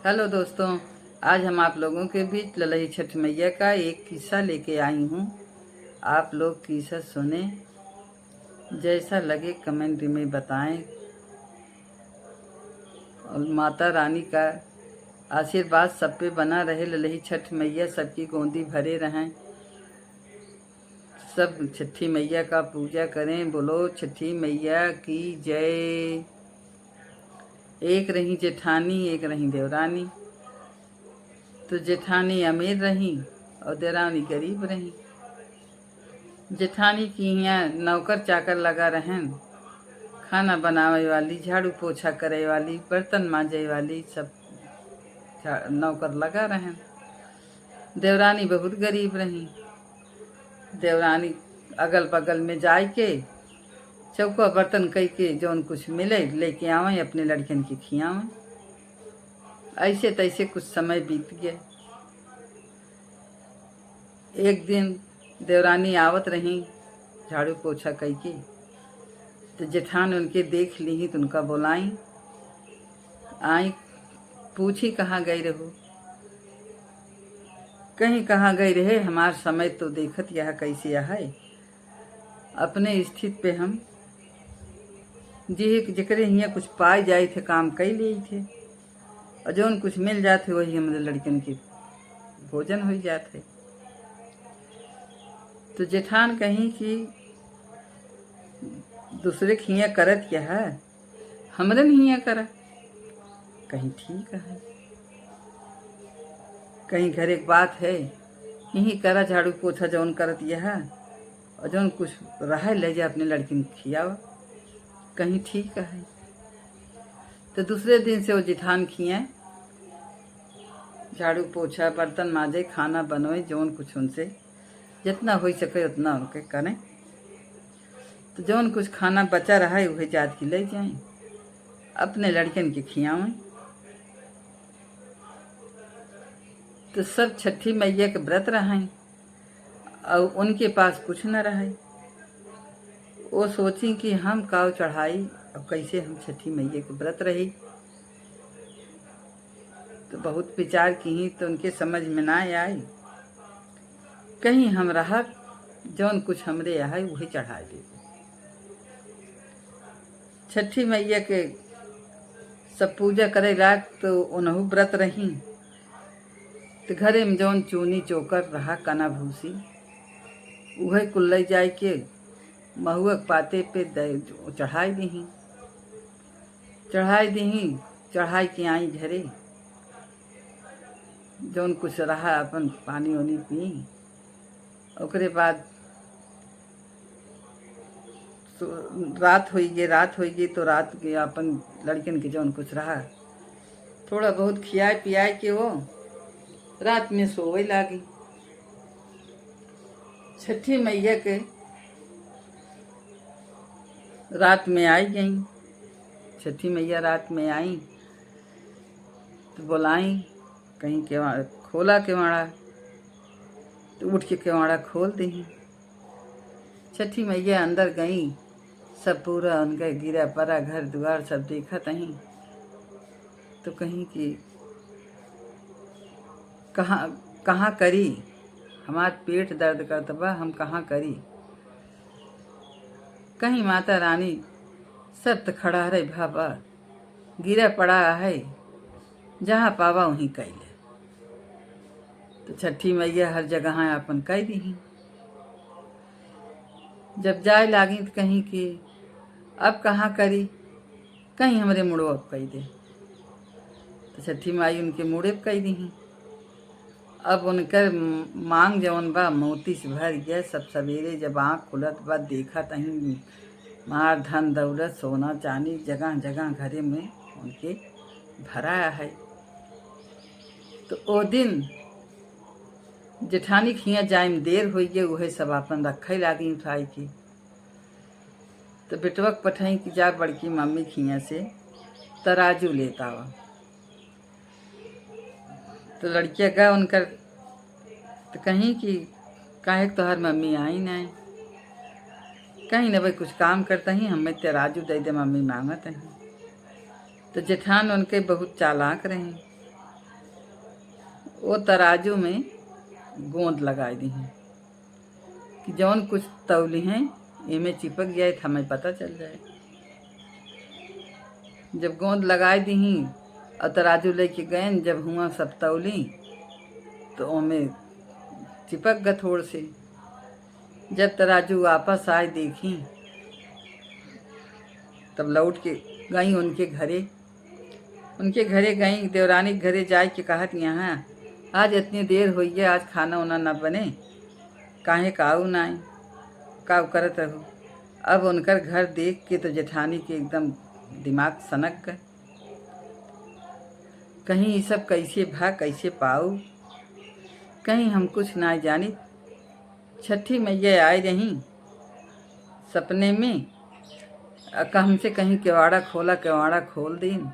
Hello दोस्तों, आज हम आप लोगों के बीच ललही छठ मैया का एक किस्सा लेके आई हूँ। आप लोग किस्सा सुने, जैसा लगे कमेंट में बताएं और माता रानी का आशीर्वाद सब पे बना रहे। ललही छठ मैया सबकी गोदी भरे रहें। सब छठी मैया का पूजा करें। बोलो छठी मैया की जय। एक रही जेठानी, एक रही देवरानी। तो जेठानी अमीर रही और देवरानी गरीब रही। जेठानी की यहाँ नौकर चाकर लगा रहन, खाना बनावे वाली, झाड़ू पोछा करे वाली, बर्तन मांजे वाली, सब नौकर लगा रहन। देवरानी बहुत गरीब रही। देवरानी अगल बगल में जाए के चौका बर्तन कई के जौन कुछ मिले लेके आवे, अपने लड़कन के खियावें। ऐसे तैसे कुछ समय बीत गया। एक दिन देवरानी आवत रही झाड़ू पोछा कई के, तो जेठान उनके देख ली तो उनका बोलाई, आई पूछी कहाँ गई रहो। कहीं कहाँ गई रहे, हमार समय तो देखत यह कैसे है। अपने स्थित पे हम जकरे हियाँ कुछ पाए जाए थे काम कई लिए थे, और जौन कुछ मिल जाते वही हमारे लड़कन के भोजन हो जाते। तो जेठान कहीं कि दूसरे के हियाँ करत क्या है, हमरे हियाँ करा। कहीं ठीक है, कहीं घर एक बात है, यही करा झाड़ू पोछा जौन करत यह, और जौन कुछ रहा ले जा अपने लड़की खियावा। कहीं ठीक है। तो दूसरे दिन से वो जेठान खिए, झाड़ू पोछा बर्तन माजे, खाना बनोए, जौन कुछ उनसे जितना हो सके उतना उनके करें। तो जौन कुछ खाना बचा रहा है वही जात की ले जाएं, अपने लड़कन के खियावें। तो सब छठी मैया के व्रत रहें और उनके पास कुछ न रहे। वो सोची कि हम काव चढ़ाई और कैसे हम छठी मैया के व्रत रही। तो बहुत विचार की तो उनके समझ में ना आई, कहीं हम रहा जौन कुछ हमरे यहाँ वही चढ़ा दे। छठी मैया के सब पूजा करे रात तो उन्हों व्रत रही। तो घरे में जौन चूनी चोकर रहा कना भूसी, वह कुल्लई जाए के महुआ पाते पे चढ़ाई दही। चढ़ाई के आई घरे, जौन कुछ रहा अपन पानी वानी पी। ओकरे बाद रात हो गई तो रात के अपन लड़कन के जौन कुछ रहा थोड़ा बहुत खियाए पियाए के वो रात में सोवे लागी। छठी मैया के रात में आई गई। छठी मैया रात में आई तो बुलाई, कहीं केवाड़ा खोला, केवाड़ा तो उठ के केवाड़ा खोल दी। छठी मैया अंदर गई, सब पूरा उनका गिरा पड़ा घर द्वार सब देखा तहीं। तो कहीं कि कहाँ करी, हमार पेट दर्द करत बा, हम कहाँ करी। कहीं माता रानी सब तो खड़ा रहे भाबा, गिरा पड़ा है, जहाँ पावा वहीं कैले। तो छठी मैया हर जगह अपन कह दी। जब जाए लागी तो कहीं कि अब कहाँ करी, कहीं हमरे मुड़ो अब कह दे। तो छठी माई उनके मुड़े पर कह दी। अब उनकर मांग जवन बा मोती से भर गया। सब सवेरे जब आँख खुलत बा देखा तहीं मार धन दौलत सोना चांदी जगह जगह घरे में उनके भरा है। तो ओ दिन जेठानी खिया जाए में देर हो गए, वह सब अपन रखे लागी उठाई की। तो बेटवक पठाई कि जा बड़की मम्मी खिया से तराजू लेता हुआ। तो लड़किया गए उनकर, तो कहीं कि काहे तोहर मम्मी आई नहीं, कहीं न भाई कुछ काम करता ही, हमें तराजू दे दे मम्मी मांगत हैं। तो जेठान उनके बहुत चालाक रहे, वो तराजू में गोंद लगाई दी हैं कि जौन कुछ तौली हैं इनमें चिपक जाए तो हमें पता चल जाए। जब गोंद लगाई दी और तराजू लेके गए, जब हुआ सब तौली तो उनमें चिपक गए थोड़ से। जब तराजू वापस आए देखी तब लौट के गई उनके घरे गई। देवरानी के घरे जाए के कहत यहाँ आज इतनी देर हुई है, आज खाना वाना न बने, काहे काऊ ना आई, काऊ करत रहो। अब उनकर घर देख के तो जेठानी के एकदम दिमाग सनक गए। कहीं ये सब कैसे भा कैसे पाऊ, कहीं हम कुछ ना जानी। छठी मैया आए रही सपने में, हमसे कहीं केवाड़ा खोल दीन।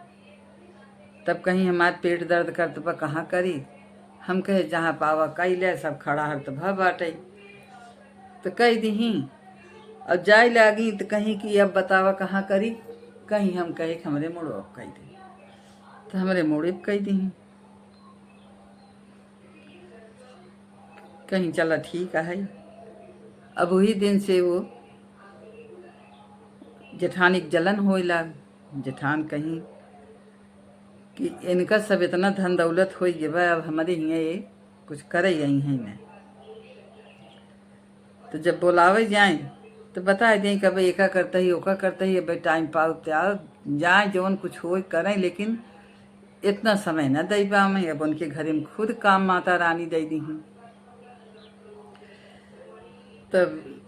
तब कहीं हमारे पेट दर्द कर तो कहाँ करी, हम कहे जहाँ पावा कई ले, सब खड़ा हर तो भा बाटे तो कह दी। अब जाए लागी तो कहीं कि अब बतावा कहाँ करी, कहीं हम कहे कि हमरे मुड़ो अब कह दे, तो हमरे मुड़े कह दी। कहीं चला ठीक है। अब वही दिन से वो जेठानी जलन होए लाग। जेठान कहीं कि इनका सब इतना धन दौलत हो गया, अब हमारे यहाँ ये कुछ करे यही हैं न। तो जब बुलावे जाए तो बता दें कि अब एका करता ही ओका करता ही, अब टाइम पाओ त्याओ जाए जौन कुछ हो करें, लेकिन इतना समय न दे पावे। अब उनके घर में खुद काम माता रानी दे दी हूँ। तब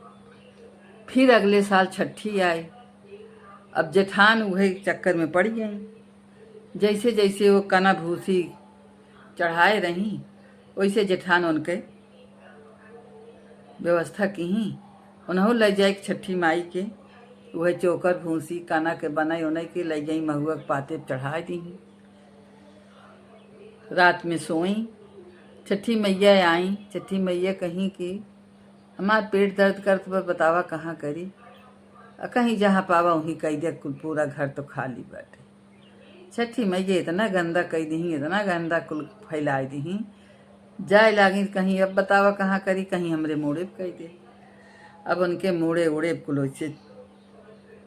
फिर अगले साल छठी आए। अब जेठान वही चक्कर में पड़ गई। जैसे जैसे वो कना भूसी चढ़ाए रही वैसे जेठान उनके व्यवस्था की ही। उन्हों ले जाए छठी माई के वह चोकर भूसी काना के बनाई उन्हें के ले गई, महुआ के पाते चढ़ा दी। रात में सोई, छठी मैया आई। छठी मैया कहीं कि हमार पेट दर्द कर तो बतावा कहाँ करी, कहीं जहाँ पावा वहीं कह दे, कुल पूरा घर तो खाली बैठे। छठी मैया इतना गंदा कह दी, इतना गंदा कुल फैला दी। जाए लागी कहीं अब बतावा कहाँ करी, कहीं हमरे मोड़े कह दे। अब उनके मोड़े उड़े कुल से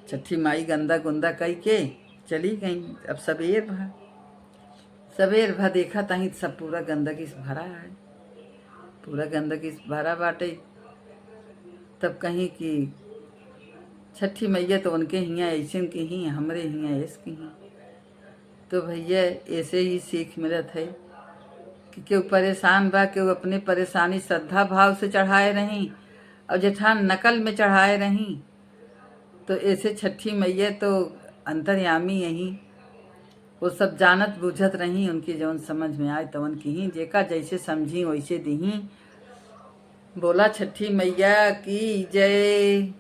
छठी माई गंदा गुंदा कह के चली गई। अब सवेर भा देखा तहीं सब पूरा गंदगी से भरा है, पूरा गंदगी से भरा बाटे। तब कहीं कि छठी मैया तो उनके हियाँ ऐसे की ही, हमरे हियाँ ऐसे की ही। तो भैया ऐसे ही सीख मिलत है कि केहू परेशान बा, केहू अपने परेशानी श्रद्धा भाव से चढ़ाए रहीं और जेठान नकल में चढ़ाए रहीं। तो ऐसे छठी मैया तो अंतर्यामी यहीं, वो सब जानत बुझत रहीं। उनकी जौन समझ में आए तो उनकी ही, जेका जैसे समझी वैसे दी। बोला छठी मैया की जय।